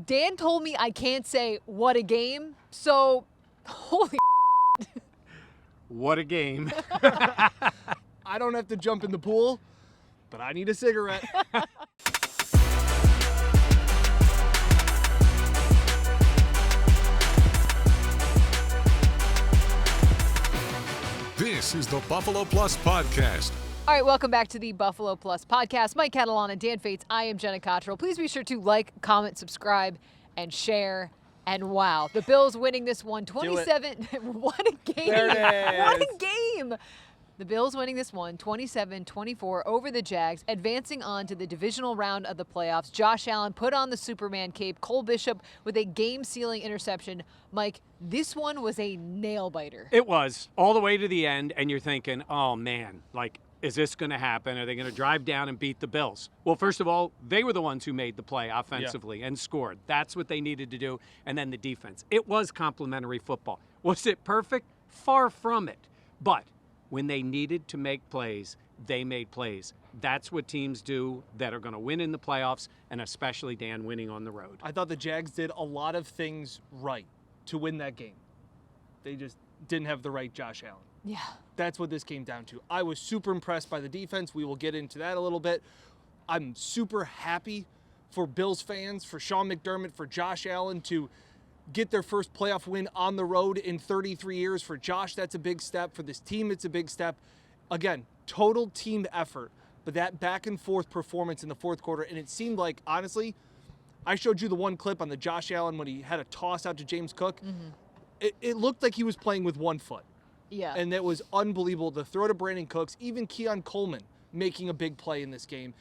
Dan told me I can't say what a game, so holy What a game. I don't have to jump in the pool, but I need a cigarette. This is the Buffalo Plus Podcast. All right, welcome back to the Buffalo Plus Podcast. Mike Catalana, Dan Fates, I am Jenna Cottrell. Please be sure to like, comment, subscribe, and share. And wow, the Bills winning this one, 27. What a game. There it is. What a game. The Bills winning this one, 27-24 over the Jags, advancing on to the divisional round of the playoffs. Josh Allen put on the Superman cape. Cole Bishop with a game-sealing interception. Mike, this one was a nail-biter. It was all the way to the end, and you're thinking, oh, man, like, is this going to happen? Are they going to drive down and beat the Bills? Well, first of all, they were the ones who made the play offensively and scored. That's what they needed to do. And then the defense. It was complimentary football. Was it perfect? Far from it. But when they needed to make plays, they made plays. That's what teams do that are going to win in the playoffs, and especially, Dan, winning on the road. I thought the Jags did a lot of things right to win that game. They just didn't have the right Josh Allen. Yeah. That's what this came down to. I was super impressed by the defense. We will get into that a little bit. I'm super happy for Bills fans, for Sean McDermott, for Josh Allen to get their first playoff win on the road in 33 years. For Josh, that's a big step. For this team, it's a big step. Again, total team effort, but that back and forth performance in the fourth quarter, and it seemed like, honestly, I showed you the one clip on the Josh Allen when he had a toss out to James Cook. Mm-hmm. It looked like he was playing with one foot. Yeah. And that was unbelievable. The throw to Brandon Cooks, even Keon Coleman making a big play in this game.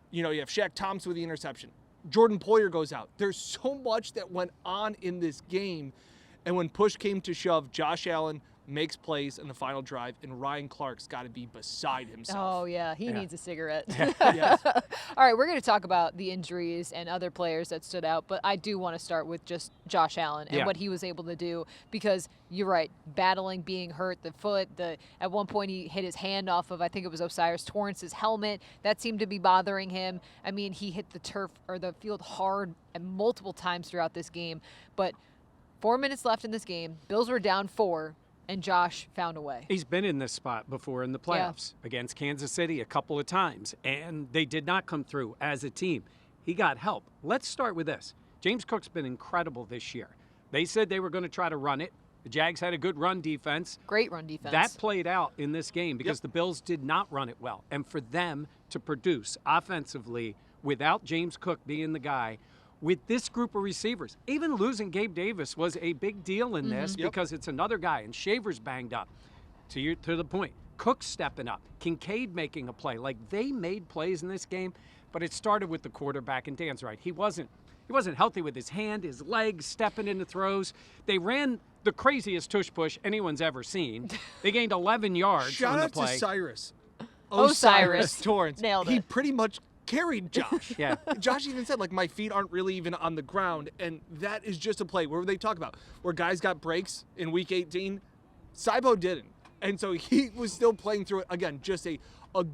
You know, you have Shaq Thompson with the interception. Jordan Poyer goes out. There's so much that went on in this game. And when push came to shove, Josh Allen makes plays in the final drive, and Ryan Clark's got to be beside himself. Oh, yeah. He needs a cigarette. Yes. All right, we're going to talk about the injuries and other players that stood out, but I do want to start with just Josh Allen and what he was able to do, because you're right, battling, being hurt, the foot, at one point he hit his hand off of, I think it was Osiris Torrance's helmet. That seemed to be bothering him. I mean, he hit the turf or the field hard and multiple times throughout this game, but 4 minutes left in this game. Bills were down 4. And Josh found a way. He's been in this spot before in the playoffs against Kansas City a couple of times, and they did not come through as a team. He got help. Let's start with this. James Cook's been incredible this year. They said they were going to try to run it. The Jags had a good run defense. Great run defense. That played out in this game because the Bills did not run it well. And for them to produce offensively without James Cook being the guy, with this group of receivers, even losing Gabe Davis was a big deal in this because it's another guy, and Shaver's banged up. To the point, Cook's stepping up, Kincaid making a play. Like, they made plays in this game, but it started with the quarterback, and Dan's right. He wasn't healthy with his hand, his legs, stepping into throws. They ran the craziest tush push anyone's ever seen. They gained 11 yards on the play. Shout out to Osiris Torrance. Nailed it. He pretty much carried Josh. Yeah. Josh even said, like, my feet aren't really even on the ground, and that is just a play where they talk about where guys got breaks in week 18. Saibo didn't, and so he was still playing through it. Again, just a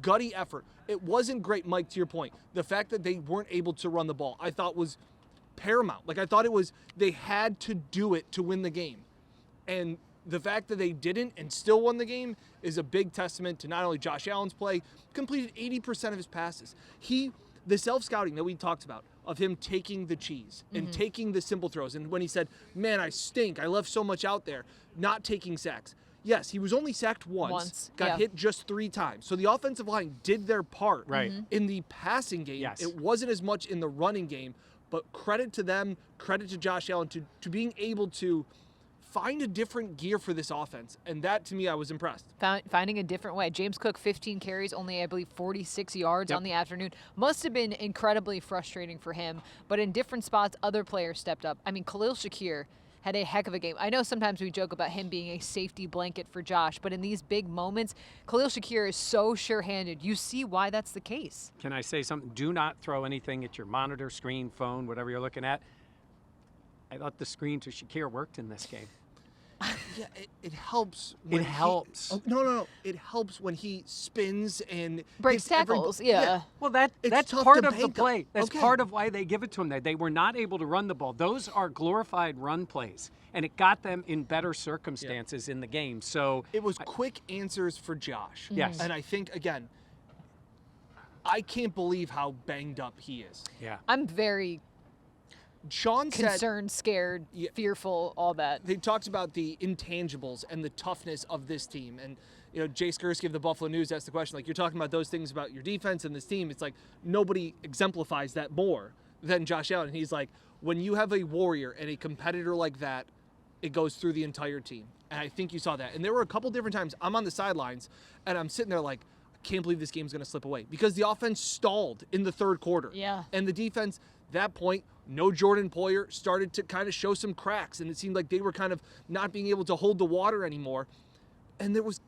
gutty effort. It wasn't great, Mike, to your point. The fact that they weren't able to run the ball, I thought was paramount. Like, I thought it was, they had to do it to win the game, and the fact that they didn't and still won the game is a big testament to not only Josh Allen's play, completed 80% of his passes. The self-scouting that we talked about of him taking the cheese and taking the simple throws. And when he said, man, I stink, I left so much out there, not taking sacks. Yes, he was only sacked once got hit just 3 times. So the offensive line did their part in the passing game. Yes. It wasn't as much in the running game, but credit to them, credit to Josh Allen to being able to find a different gear for this offense. And that, to me, I was impressed. Finding a different way. James Cook, 15 carries, only, I believe, 46 yards on the afternoon. Must have been incredibly frustrating for him. But in different spots, other players stepped up. I mean, Khalil Shakir had a heck of a game. I know sometimes we joke about him being a safety blanket for Josh, but in these big moments, Khalil Shakir is so sure-handed. You see why that's the case. Can I say something? Do not throw anything at your monitor, screen, phone, whatever you're looking at. I thought the screen to Shakir worked in this game. Yeah, it helps. It helps. No. It helps when he spins and Breaks hits every- tackles, yeah. Well, It's that's tough part to of the bank up. play. That's Okay. part of why they give it to him. They were not able to run the ball. Those are glorified run plays, and it got them in better circumstances in the game. So It was quick answers for Josh. Yes. And I think, again, I can't believe how banged up he is. yeah. I'm very Sean said concerned, scared, Yeah. fearful, all that. they talked about the intangibles and the toughness of this team. And, Jay Skursky of the Buffalo News asked the question, like, you're talking about those things about your defense and this team. It's like nobody exemplifies that more than Josh Allen. And he's like, when you have a warrior and a competitor like that, it goes through the entire team. And I think you saw that. And there were a couple different times I'm on the sidelines and I'm sitting there like, I can't believe this game's going to slip away because the offense stalled in the third quarter. Yeah. And the defense, that point, no Jordan Poyer, started to kind of show some cracks. And it seemed like they were kind of not being able to hold the water anymore. And it was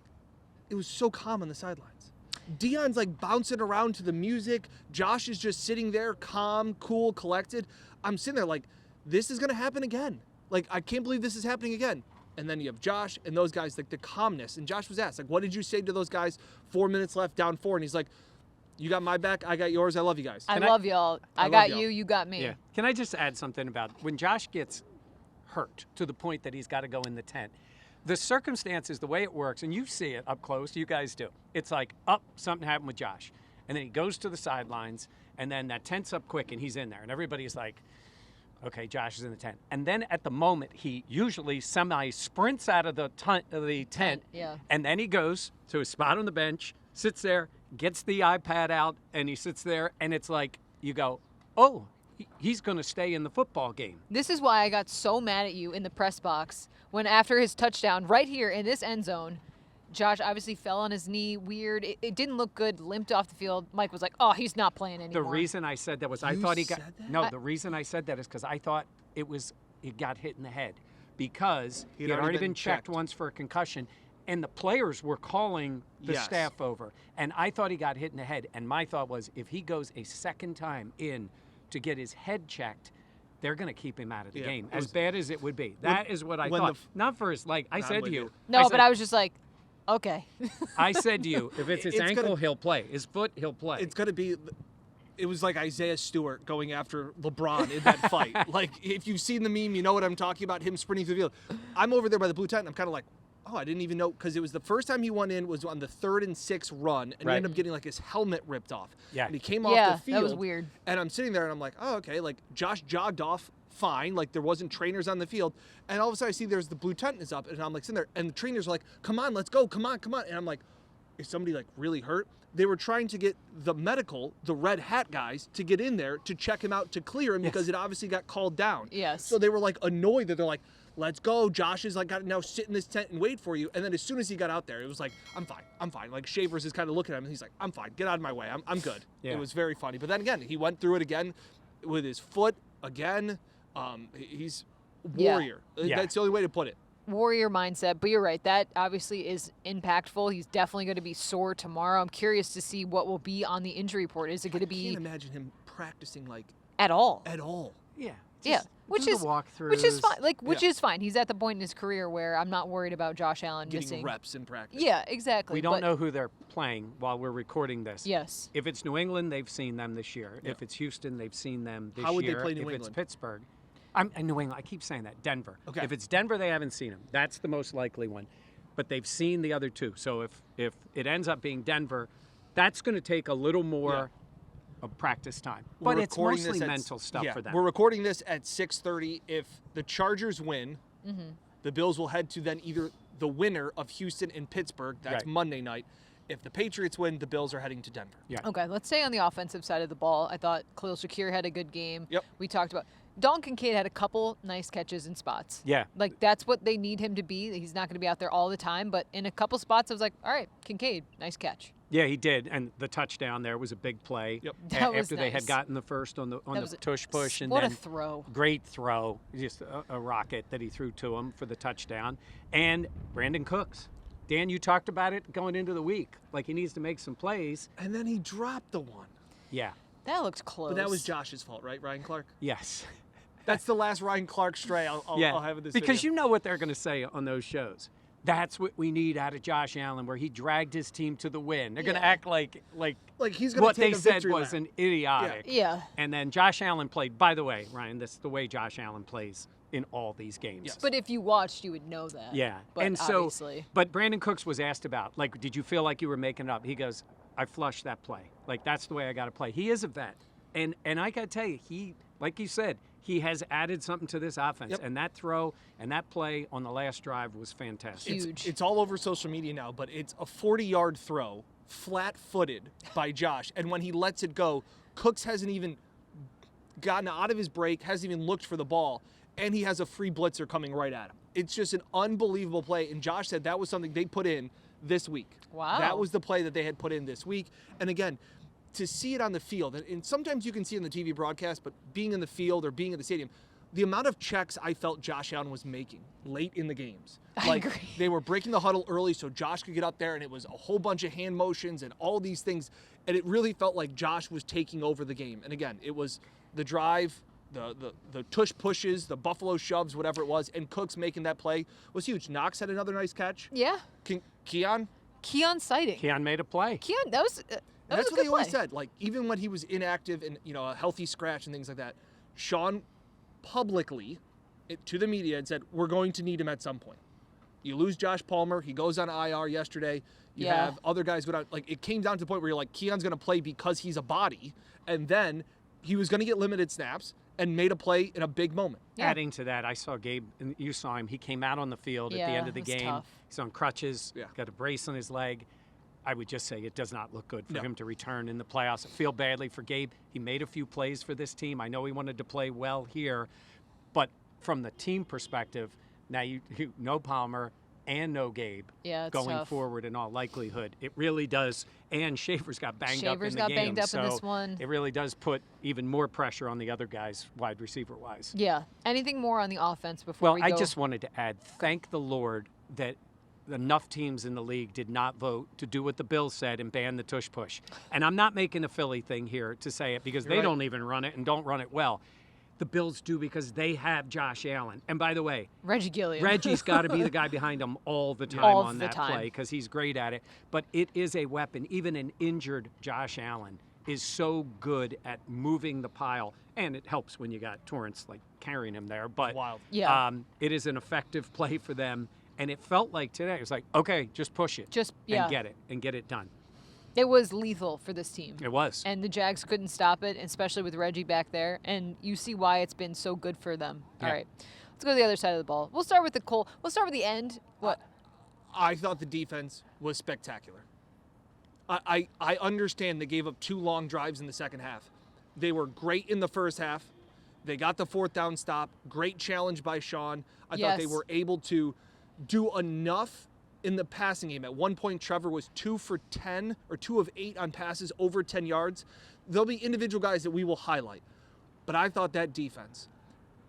so calm on the sidelines. Deion's like bouncing around to the music. Josh is just sitting there, calm, cool, collected. I'm sitting there like, this is going to happen again. Like, I can't believe this is happening again. And then you have Josh and those guys, like the calmness. And Josh was asked, like, what did you say to those guys 4 minutes left, down 4? And he's like, you got my back, I got yours, I love you guys. I love y'all. I love got y'all. you, you got me. Yeah. Can I just add something about when Josh gets hurt to the point that he's got to go in the tent? The circumstances, the way it works, and you see it up close, you guys do. It's like, something happened with Josh. And then he goes to the sidelines, and then that tent's up quick, and he's in there. And everybody's like, okay, Josh is in the tent. And then at the moment, he usually semi-sprints out of the tent, yeah. and then he goes to his spot on the bench, sits there, gets the iPad out, and he sits there, and it's like, you go, oh, he's going to stay in the football game. This is why I got so mad at you in the press box when after his touchdown, right here in this end zone, Josh obviously fell on his knee, weird. It didn't look good, limped off the field. Mike was like, oh, he's not playing anymore. The reason I said that was I You thought he got said that? no. The reason I said that is because I thought he got hit in the head because he had already been checked once for a concussion, and the players were calling the Yes. staff over, and I thought he got hit in the head. And my thought was if he goes a second time in to get his head checked, they're going to keep him out of the Yeah, game. it As was- bad as it would be, that is what I when thought. the Not for his leg. I I'm said with to you. you. No, said, but I was just like, okay. I said to you, if it's his It's ankle, gonna- he'll play. His foot, he'll play. It's going to be, it was like Isaiah Stewart going after LeBron in that fight. Like, if you've seen the meme, you know what I'm talking about, him sprinting through the field. I'm over there by the blue tent, and I'm kind of like, oh, I didn't even know, because it was the first time he went in was on the 3rd and 6 run, and he Right. ended up getting like his helmet ripped off. Yeah. And he came Yeah, off the field. that was weird. And I'm sitting there, and I'm like, oh, okay, like Josh jogged off fine, like there wasn't trainers on the field, and all of a sudden I see there's the blue tent is up, and I'm like sitting there, and the trainers are like, come on, let's go, come on, and I'm like, is somebody like really hurt? They were trying to get the medical, the red hat guys, to get in there to check him out to clear him because it obviously got called down. Yes. So they were like annoyed that they're like, let's go. Josh is like got to now sit in this tent and wait for you. And then as soon as he got out there, it was like, I'm fine. Like Shavers is kind of looking at him and he's like, I'm fine. Get out of my way. I'm good. Yeah. It was very funny. But then again, he went through it again with his foot again. He's warrior. Yeah. That's the only way to put it. Warrior mindset, but you're right. That obviously is impactful. He's definitely going to be sore tomorrow. I'm curious to see what will be on the injury report. Is it going to I be can't imagine him practicing like at all? at all. yeah. Yeah, Just which do is the walkthroughs. which is fine. Which Yeah. is fine. He's at the point in his career where I'm not worried about Josh Allen Getting missing reps in practice. Yeah, exactly. We don't but know who they're playing while we're recording this. Yes. If it's New England, they've seen them this year. Yeah. If it's Houston, they've seen them this How would they year. play New if it's England? Pittsburgh, I'm New England. I keep saying that. Denver. Okay. If it's Denver, they haven't seen them. That's the most likely one. But they've seen the other two. So if it ends up being Denver, that's going to take a little more of practice time. We're But it's recording mostly this at- mental stuff yeah, for them. We're recording this at 6:30. If the Chargers win, Mm-hmm. the Bills will head to then either the winner of Houston and Pittsburgh. That's Right. Monday night. If the Patriots win, the Bills are heading to Denver. Yeah. Okay, let's stay on the offensive side of the ball. I thought Khalil Shakir had a good game. Yep. We talked about Dalton Kincaid had a couple nice catches in spots. Yeah. Like that's what they need him to be. He's not going to be out there all the time, but in a couple spots I was like, all right, Kincaid, nice catch. Yeah, he did, and the touchdown there was a big play. Yep. That was after they had nice. gotten the first on the was a- tush push, and what then a throw. great throw, just a rocket that he threw to him for the touchdown. And Brandon Cooks, Dan, you talked about it going into the week, like he needs to make some plays. And then he dropped the one. Yeah, That looked close. But that was Josh's fault, right, Ryan Clark? yes. That's the last Ryan Clark stray I'll have in this because video. you know what they're going to say on those shows. That's what we need out of Josh Allen, where he dragged his team to the win. They're going to act like he's going what to take they a said victory was lap. an idiotic. Yeah. And then Josh Allen played. By the way, Ryan, this is the way Josh Allen plays in all these games. Yes. But if you watched, you would know that. Yeah. But and so, obviously. but Brandon Cooks was asked about, like, did you feel like you were making it up? He goes, I flushed that play. Like, that's the way I got to play. He is a vet. And I got to tell you, he, like you said, he has added something to this offense. Yep. And that throw and that play on the last drive was fantastic. Huge. It's all over social media now, but it's a 40-yard throw, flat-footed by Josh. And when he lets it go, Cooks hasn't even gotten out of his break, hasn't even looked for the ball, and he has a free blitzer coming right at him. It's just an unbelievable play. And Josh said that was something they put in this week. Wow. That was the play that they had put in this week. And again, to see it on the field, and sometimes you can see it on the TV broadcast, but being in the field or being in the stadium, the amount of checks I felt Josh Allen was making late in the games. I agree. They were breaking the huddle early so Josh could get up there, and it was a whole bunch of hand motions and all these things. And it really felt like Josh was taking over the game. And again, it was the drive, the tush pushes, the Buffalo shoves, whatever it was, and Cooks making that play was huge. Knox had another nice catch. Yeah. Keon? Keon sighting. Keon made a play. Keon, that was And that's a what good they always play. said. Like, even when he was inactive and, a healthy scratch and things like that, Sean publicly, to the media, had said, we're going to need him at some point. You lose Josh Palmer. He goes on IR yesterday. You Yeah. have other guys go down. Like, it came down to the point where you're like, Keon's going to play because he's a body. And then he was going to get limited snaps and made a play in a big moment. Yeah. Adding to that, I saw Gabe, and you saw him. He came out on the field at the Yeah, end of the it was game. tough. He's on crutches, Yeah. got a brace on his leg. I would just say it does not look good for No. him to return in the playoffs. I feel badly for Gabe. He made a few plays for this team. I know he wanted to play well here, but from the team perspective, now you no Palmer and no Gabe Yeah, it's going tough. forward in all likelihood. It really does. And Schaefer's got banged up in Schaefer's the got game. banged up in so this one. It really does put even more pressure on the other guys, wide receiver-wise. Yeah. Anything more on the offense before we go? I just wanted to add, thank the Lord that enough teams in the league did not vote to do what the Bills said and ban the tush push. And I'm not making a Philly thing here to say it because they right. don't even run it and don't run it well. The Bills do because they have Josh Allen. And by the way, Reggie Gilliam. Reggie's got to be the guy behind him all the time All on the that time. play because he's great at it. But it is a weapon. Even an injured Josh Allen is so good at moving the pile. And it helps when you got Torrance like carrying him there. But Wild. Yeah. it is an effective play for them. And it felt like today, it was like, okay, just push it. Yeah. And get it done. It was lethal for this team. It was. And the Jags couldn't stop it, especially with Reggie back there. And you see why it's been so good for them. Yeah. All right. Let's go to the other side of the ball. We'll start with we'll start with the end. What? I thought the defense was spectacular. I understand they gave up 2 long drives in the second half. They were great in the first half. They got the 4th down stop. Great challenge by Sean. I thought they Yes. were able to do enough in the passing game. At one point, Trevor was 2 for 10 or 2 of 8 on passes over 10 yards. There'll be individual guys that we will highlight. But I thought that defense,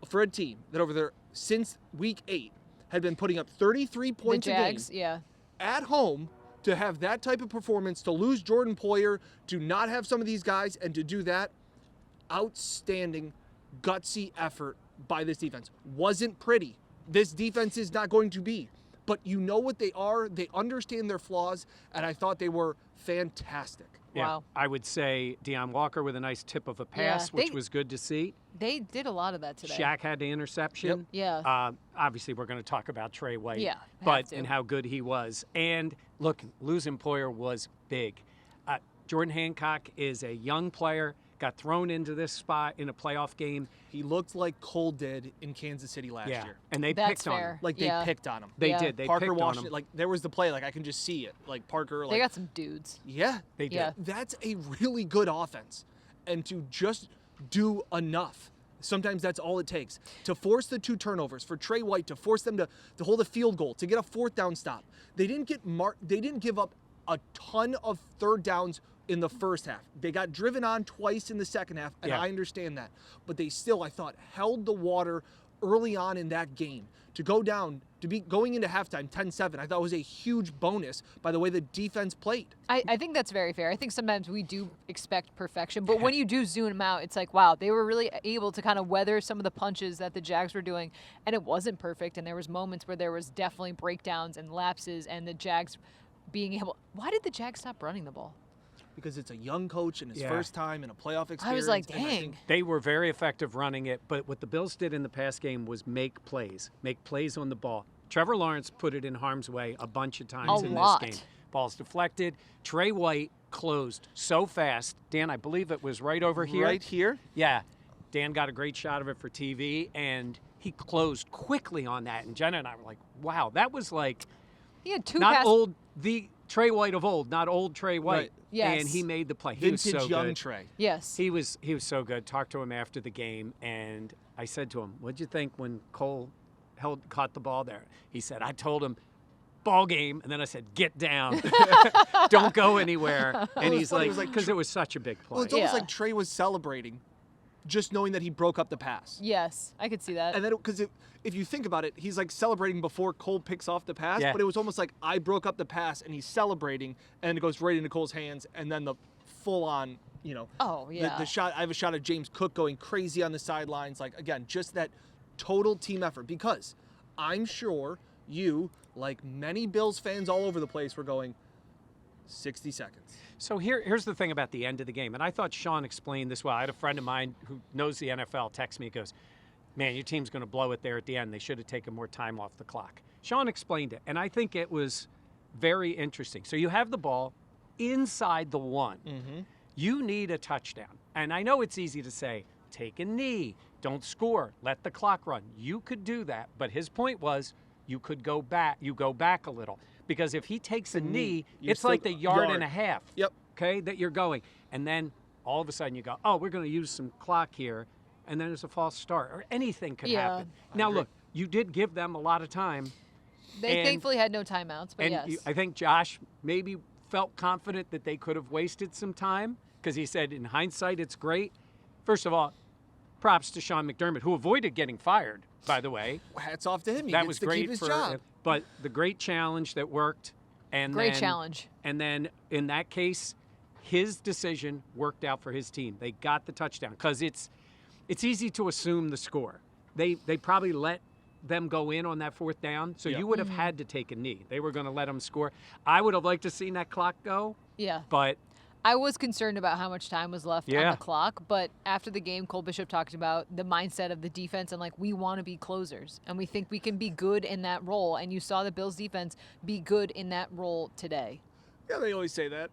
for a team that over there since week 8 had been putting up 33 The points Jags, a game yeah. at home, to have that type of performance, to lose Jordan Poyer, to not have some of these guys, and to do that, outstanding, gutsy effort by this defense. Wasn't pretty. This defense is not going to be. But you know what they are. They understand their flaws, and I thought they were fantastic. Yeah. Wow. I would say Deion Walker with a nice tip of a pass, Yeah, which was good to see. They did a lot of that today. Shaq had the interception. Yeah. Obviously, we're going to talk about Tre White. Yeah, have But to. and how good he was. And look, losing Poyer was big. Jordan Hancock is a young player, got thrown into this spot in a playoff game. He looked like Cole did in Kansas City last year. And they That's picked on fair. him. Like, they Yeah. picked on him. They Yeah. did. They Parker picked on Washington, him. like, there was the play, like, I can just see it. Like, Parker, like, They got some dudes. yeah. They did. Yeah. That's a really good offense. And to just do enough. Sometimes that's all it takes. To force the 2 turnovers, for Tre White to force them to hold a field goal, to get a 4th down stop. They didn't give up a ton of 3rd downs in the first half. They got driven on twice in the second half, and Yeah. I understand that. But they still, I thought, held the water early on in that game to go down, to be going into halftime 10-7, I thought was a huge bonus by the way the defense played. I think that's very fair. I think sometimes we do expect perfection, but when you do zoom out, it's like, wow, they were really able to kind of weather some of the punches that the Jags were doing, and it wasn't perfect, and there was moments where there was definitely breakdowns and lapses, and the Jags being able. Why did the Jags stop running the ball? Because it's a young coach and his first time in a playoff experience. I was like, and I dang. think They were very effective running it, but what the Bills did in the past game was make plays on the ball. Trevor Lawrence put it in harm's way a bunch of times in this game. Balls deflected. Tre White closed so fast. Dan, I believe it was right over here. Right here? Yeah. Dan got a great shot of it for TV, and he closed quickly on that. And Jenna and I were like, wow, that was like He had two not old, the Tre White of old, not old Tre White. Right. Yes. And he made the play. He was Vintage so young good. Trey. Yes. He was so good. Talked to him after the game, and I said to him, "What'd you think when Cole caught the ball there?" He said, "I told him, ball game," and then I said, "Get down, don't go anywhere." And he's funny. It like, was like "Because it was such a big play." Well, it's almost Yeah. like Trey was celebrating just knowing that he broke up the pass. Yes, I could see that. And then, because if you think about it, he's like celebrating before Cole picks off the pass, Yeah. but it was almost like I broke up the pass and he's celebrating, and it goes right into Cole's hands, and then the full-on, Oh, yeah. the shot. I have a shot of James Cook going crazy on the sidelines. Like, again, just that total team effort, because I'm sure you, like many Bills fans all over the place, were going 60 seconds. So here's the thing about the end of the game, and I thought Sean explained this well. I had a friend of mine who knows the NFL text me and goes, "Man, your team's going to blow it there at the end. They should have taken more time off the clock." Sean explained it, and I think it was very interesting. So you have the ball inside the one. Mm-hmm. You need a touchdown. And I know it's easy to say, take a knee, don't score, let the clock run. You could do that, but his point was you could go back. You go back a little. Because if he takes a knee, You're it's still like the yard and yard. a half. Yep. Okay, that you're going. And then all of a sudden you go, oh, we're going to use some clock here. And then there's a false start, or anything could Yeah. happen. Now, agree. look, you did give them a lot of time. They and- thankfully had no timeouts, but And yes. I think Josh maybe felt confident that they could have wasted some time because he said, in hindsight, it's great. First of all, props to Sean McDermott, who avoided getting fired, by the way. Hats off to him. He That gets was to great keep his for job. But the great challenge that worked. And Great then, challenge. And then in that case, his decision worked out for his team. They got the touchdown because it's easy to assume the score. They probably let them go in on that fourth down, so Yeah. you would have had to take a knee. They were going to let them score. I would have liked to seen that clock go, Yeah. but I was concerned about how much time was left on Yeah. the clock, but after the game, Cole Bishop talked about the mindset of the defense and, like, we want to be closers, and we think we can be good in that role, and you saw the Bills' defense be good in that role today. Yeah, they always say that.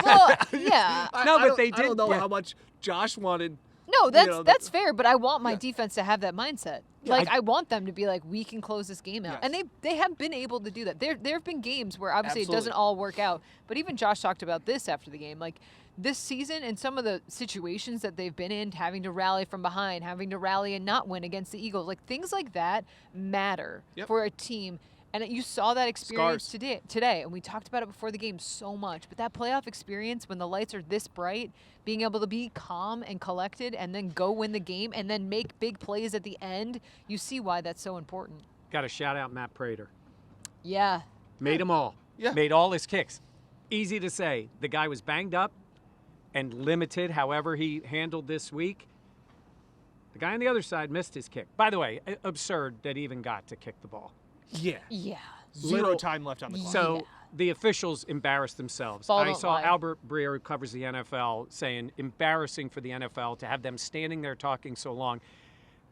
Well, yeah. No, but I don't- they I don't did- know yeah. how much Josh wanted. No, that's know, that's fair, but I want my Yeah. defense to have that mindset. Yeah, Like, I want them to be like, we can close this game out. Yes. And they have been able to do that. There have been games where obviously it doesn't Absolutely. all work out, but even Josh talked about this after the game. Like, this season and some of the situations that they've been in, having to rally from behind, having to rally and not win against the Eagles, like, things like that matter Yep. for a team. And you saw that experience Scars. today, and we talked about it before the game so much. But that playoff experience, when the lights are this bright, being able to be calm and collected and then go win the game and then make big plays at the end, you see why that's so important. got to shout out Matt Prater. Yeah. Made them all. Yeah. Made all his kicks. Easy to say. The guy was banged up and limited however he handled this week. The guy on the other side missed his kick. By the way, absurd that he even got to kick the ball. Yeah. Yeah. Zero Little- time left on the clock. So Yeah. the officials embarrassed themselves. Ball I don't saw lie. Albert Breer, who covers the NFL, saying embarrassing for the NFL to have them standing there talking so long.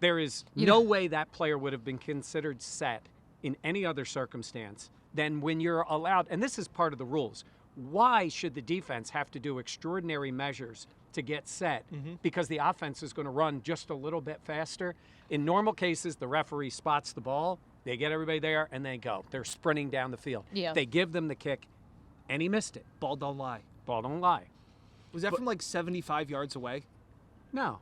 There is no way that player would have been considered set in any other circumstance than when you're allowed. And this is part of the rules. Why should the defense have to do extraordinary measures to get set? Because the offense is going to run just a little bit faster. In normal cases, the referee spots the ball. They get everybody there, and they go. They're sprinting down the field. Yeah. They give them the kick, and he missed it. Ball don't lie. Ball don't lie. Was that from like 75 yards away? No.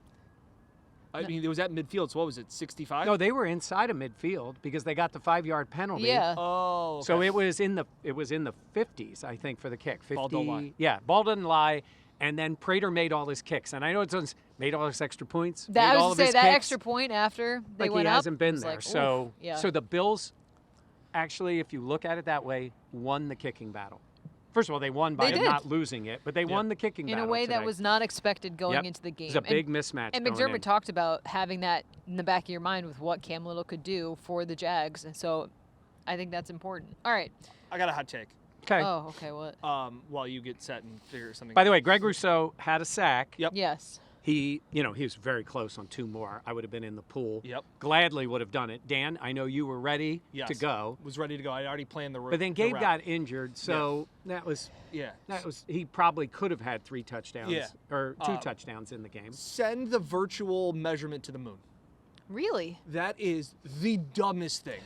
I mean, it was at midfield, so what was it, 65? No, they were inside of midfield because they got the 5-yard penalty. Yeah. Oh, okay. So it was in the 50s, I think, for the kick. 50, Ball don't lie. Yeah, ball doesn't lie. And then Prater made all his kicks. And I know it's made all his extra points. That, made I all was of to say his that kicks. extra point after they Like went he up. hasn't been was there. like, So, oof, yeah. so the Bills, actually, if you look at it that way, won the kicking battle. First of all, they won by They did. not losing it, but they won the kicking in battle a way today. that was not expected going Yep. into the game. It was a big mismatch. And going McDermott in. talked about having that in the back of your mind with what Cam Little could do for the Jags, and so I think that's important. All right. I got a hot take. Okay. Oh, okay. What? While you get set and figure something. By the way, Greg Rousseau had a sack. Yep. Yes. He was very close on 2 more. I would have been in the pool. Yep. Gladly would have done it. Dan, I know you were ready Yes. to go. Was ready to go. I already planned the route. But then Gabe got injured, so that was he probably could have had 3 touchdowns or 2 touchdowns in the game. Send the virtual measurement to the moon. Really? That is the dumbest thing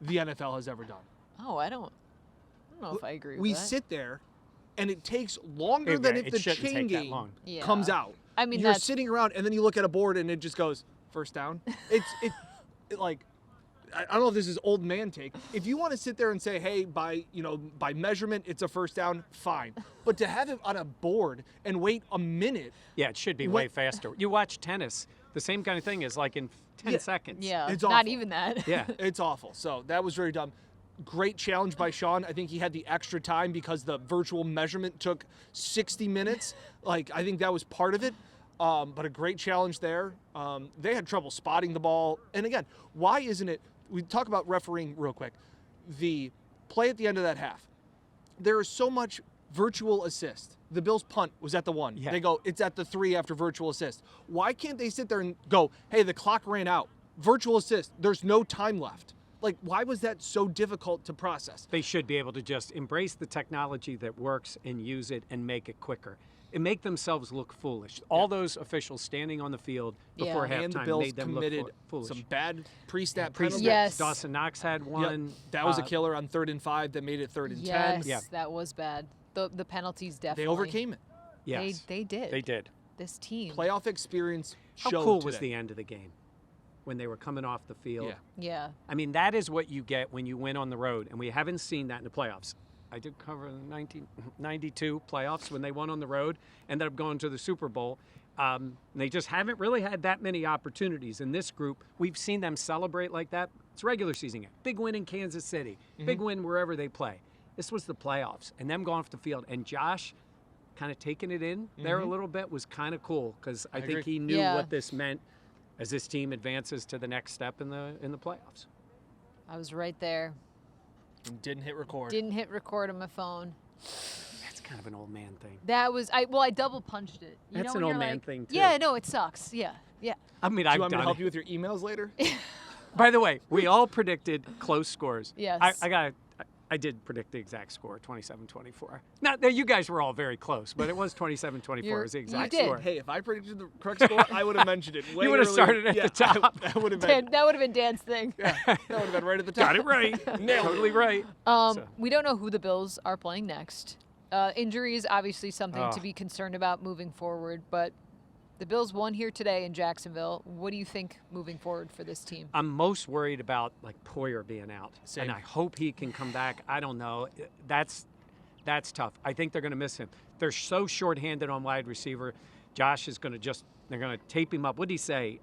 the NFL has ever done. Oh, I don't know if I agree with We that. sit there, and it takes longer than if it the shouldn't chain take that game long. Yeah. comes out. I mean, you're that's- sitting around, and then you look at a board, and it just goes first down. It like, I don't know if this is old man take. If you want to sit there and say, hey, by measurement, it's a first down, fine. But to have it on a board and wait a minute. Yeah, it should be way faster. You watch tennis, the same kind of thing is like in 10 seconds. Yeah. It's not awful. even that. Yeah. It's awful. So that was very dumb. Great challenge by Sean. I think he had the extra time because the virtual measurement took 60 minutes. Like, I think that was part of it. But a great challenge there. They had trouble spotting the ball. And again, why isn't it? We talk about refereeing real quick. The play at the end of that half. There is so much virtual assist. The Bills' punt was at the 1. Yeah. They go, it's at the 3 after virtual assist. Why can't they sit there and go, hey, the clock ran out. Virtual assist. There's no time left. Like, why was that so difficult to process? They should be able to just embrace the technology that works and use it and make it quicker. And make themselves look foolish. All those officials standing on the field before And the halftime Bills made them committed look foolish. some bad pre-snap Pre-snap. penalties. Yes. Dawson Knox had Yep. one. That was a killer on 3rd and 5 that made it 3rd and 10. Yes, Yeah. that was bad. The penalties definitely. They overcame it. Yes, They did. they did. This team. Playoff experience How showed cool today. was the end of the game when they were coming off the field? Yeah. Yeah. I mean, that is what you get when you win on the road, and we haven't seen that in the playoffs. I did cover the 1992 playoffs when they won on the road, ended up going to the Super Bowl. They just haven't really had that many opportunities. In this group, we've seen them celebrate like that. It's a regular season game. Big win in Kansas City. Big win wherever they play. This was the playoffs, and them going off the field. And Josh kind of taking it in there a little bit was kind of cool because I think agree. he knew Yeah. what this meant as this team advances to the next step in the playoffs. I was right there. And didn't hit record. Didn't hit record on my phone. That's kind of an old man thing. That was I double punched it. You That's know, an when old you're man like, thing, too. Yeah, no, it sucks. Yeah. I mean, Do I've you want me to done help it. you with your emails later? By the way, we all predicted close scores. Yes. I did predict the exact score, 27-24. Now, you guys were all very close, but it was 27-24 was the exact did. score. Hey, if I predicted the correct score, I would have mentioned it. Way You would have earlier. started at the Yeah, top. That would have been. That would have been Dan's thing. That would have been right at the top. Got it right. Nailed it. Totally right. We don't know who the Bills are playing next. Injury is obviously something to be concerned about moving forward, but the Bills won here today in Jacksonville. What do you think moving forward for this team? I'm most worried about like Poyer being out, Same. and I hope he can come back. I don't know. That's tough. I think they're going to miss him. They're so shorthanded on wide receiver. Josh is going to they're going to tape him up. What did he say?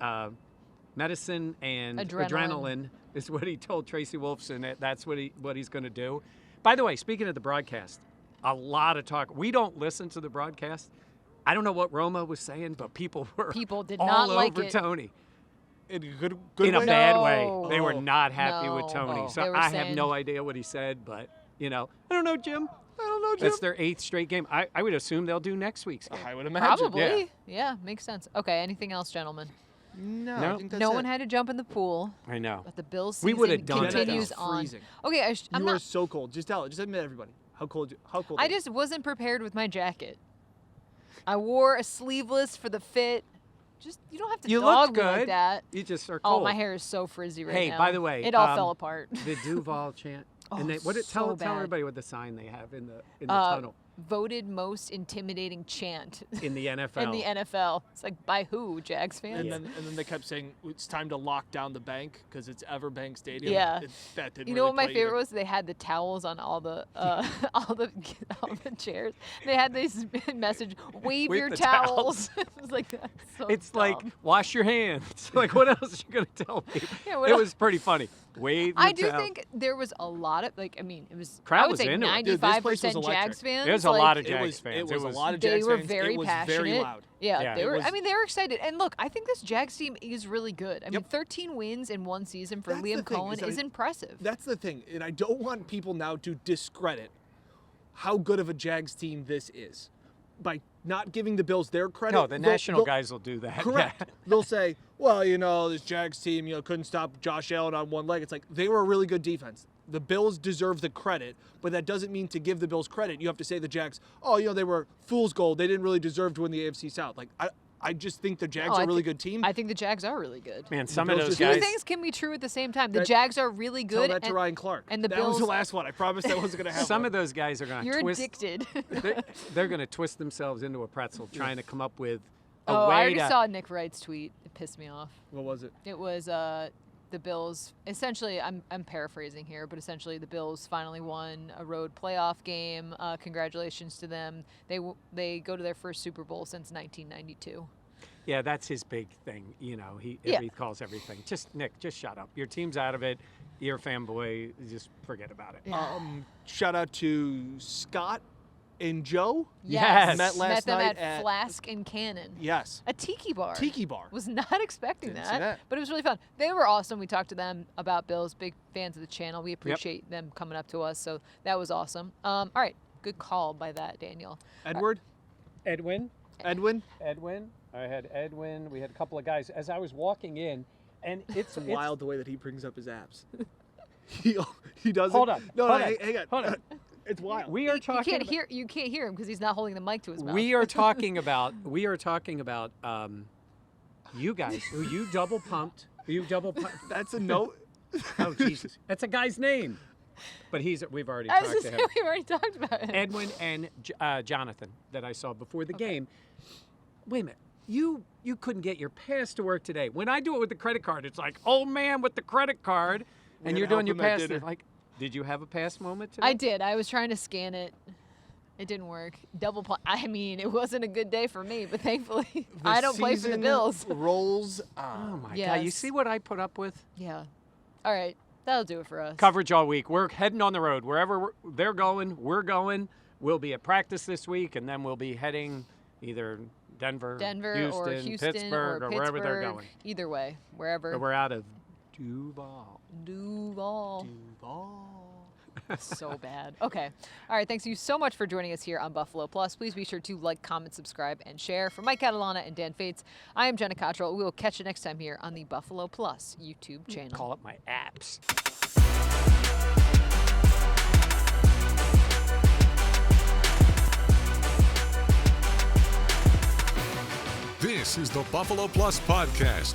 Medicine and adrenaline is what he told Tracy Wolfson. That's what he's going to do. By the way, speaking of the broadcast, a lot of talk. We don't listen to the broadcast. I don't know what Roma was saying, but people did all not like over it. Tony. In a good In a way? bad way. No. They were not happy with No. Tony. They So were I have saying- no idea what he said, but, I don't know, Jim. I don't know, Jim. That's their 8th straight game. I would assume they'll do next week's game. I would imagine. Probably. Yeah, makes sense. Okay, anything else, gentlemen? No, No. I think that's No it. one had to jump in the pool, I know. but the Bills We season would've done it, though. continues It's on. freezing. Okay, I'm You are not. so cold. Just tell it. Just admit everybody. How cold? I just wasn't prepared with my jacket. I wore a sleeveless for the fit. Just you don't have to You dog look me like good. that. You just are Oh, cold. my hair is so frizzy right Hey, now. by the way, it all fell apart. The Duval chant. Oh, and tell so bad. everybody what the sign they have in the tunnel. voted most intimidating chant in the NFL. in the NFL. It's like, by who, Jags fans? And then they kept saying it's time to lock down the bank because it's Everbank Stadium. Yeah. That didn't You know really what my play favorite either. was? They had the towels on all the all the chairs. They had this message: "Wave Wave your the towels." It was like, that's so It's dumb. like, wash your hands. Like, what else are you going to tell people? Yeah, what It else? was pretty funny. Wave I your do towel. think there was a lot of it was Crowd I would was say into it. Dude, this place was 95% electric. Jags fans. There's a like, lot of It Jags was, fans. it was a lot of They Jags were fans. very It was passionate. very loud. Yeah, Yeah. they It were. was- I mean, they were excited. And look, I think this Jags team is really good. I mean, Yep. 13 wins in one season for That's the Liam thing, Cohen is is that impressive. That's the thing, and I don't want people now to discredit how good of a Jags team this is by not giving the Bills their credit. No, the national they'll- guys will do that. Correct. Yeah. They'll say, well, this Jags team, couldn't stop Josh Allen on one leg. It's like they were a really good defense. The Bills deserve the credit, but that doesn't mean to give the Bills credit. You have to say the Jags, they were fool's gold. They didn't really deserve to win the AFC South. Like, I just think the Jags No, are I a really think- good team. I think the Jags are really good. Man, some of Bills those just- Two guys. things can be true at the same time. The That- Jags are really Tell good. that to and, Ryan Clark. and the that was the Bills- last one. I promised that wasn't going to happen. Some of those guys are going to You're twist. addicted. They're going to twist themselves into a pretzel trying to come up with a Oh, I way already to. saw Nick Wright's tweet. It pissed me off. What was it? It was the Bills. Essentially, I'm paraphrasing here, but essentially the Bills finally won a road playoff game. Congratulations to them. They go to their first Super Bowl since 1992. Yeah, that's his big thing. He calls everything. Nick, just shut up. Your team's out of it. You're a fanboy. Just forget about it. Shout out to Scott and Joe. Yes. Met last them night at Flask and Cannon. Yes. A tiki bar. Tiki bar. Was not expecting Didn't see that, that. but it was really fun. They were awesome. We talked to them about Bills. Big fans of the channel. We appreciate them coming up to us. So that was awesome. All right, good call by that, Daniel. Edward? Edwin. Edwin? I had Edwin. We had a couple of guys. As I was walking in, and it's It's wild the way that he brings up his apps. he doesn't. Hold on. No, Hold on. hang on. Hold on. It's wild. We are You talking. can't hear him because he's not holding the mic to his mouth. We are talking about. You guys. Who you double pumped? That's a note. Oh Jesus! That's a guy's name. But we've already I was talked just to saying, him. we've already talked about it. Edwin and Jonathan that I saw before the game. Wait a minute. You couldn't get your pass to work today. When I do it with the credit card, it's like, old man with the credit card, and gotta you're doing help your him at pass. dinner. Like, did you have a pass moment today? I did. I was trying to scan it. It didn't work. I mean, it wasn't a good day for me, but thankfully I don't play for the season Bills. Rolls Oh on. my God! You Yes. see what I put up with? Yeah. All right. That'll do it for us. Coverage all week. We're heading on the road. Wherever they're going, we're going. We'll be at practice this week, and then we'll be heading either Denver or Houston Pittsburgh, or wherever they're going. Either way, wherever. But we're out of Duval. Duval. So bad. Okay. All right. Thanks you so much for joining us here on Buffalo Plus. Please be sure to like, comment, subscribe, and share. For Mike Catalana and Dan Fates, I am Jenna Cottrell. We will catch you next time here on the Buffalo Plus YouTube channel. Call up my apps. This is the Buffalo Plus Podcast.